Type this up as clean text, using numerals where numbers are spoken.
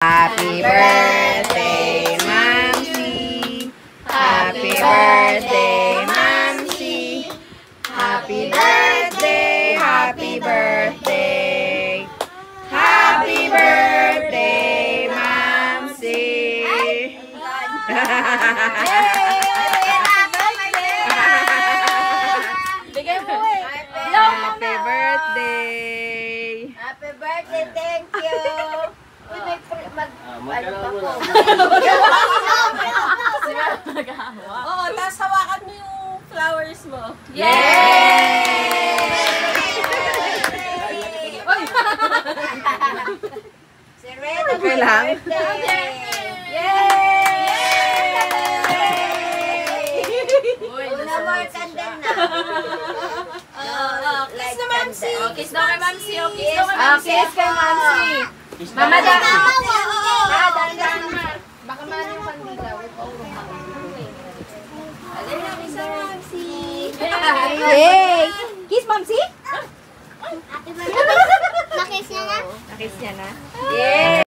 Happy birthday, Mamsi. Happy birthday, Mamsi. Happy birthday, happy birthday. Happy birthday, Mamsi. Bigay mo eh. Happy birthday. Happy birthday, thank you. Uy, may Oo, tapos hawakan mo yung flowers mo. Yay! Si Reda, Okay lang. Una more candle na. Kiss na Mamsi. Kiss daw kay Mamsi. Kiss daw kay Ah, Mamsi. kiss kay Mamsi. Mama daw. Dandan. Baka man yung kandila. Alin na, Miss Mamsi. Yay! Kiss, Mamsi? Happy birthday. Nakiss niya na. Nakiss niya na. Yay!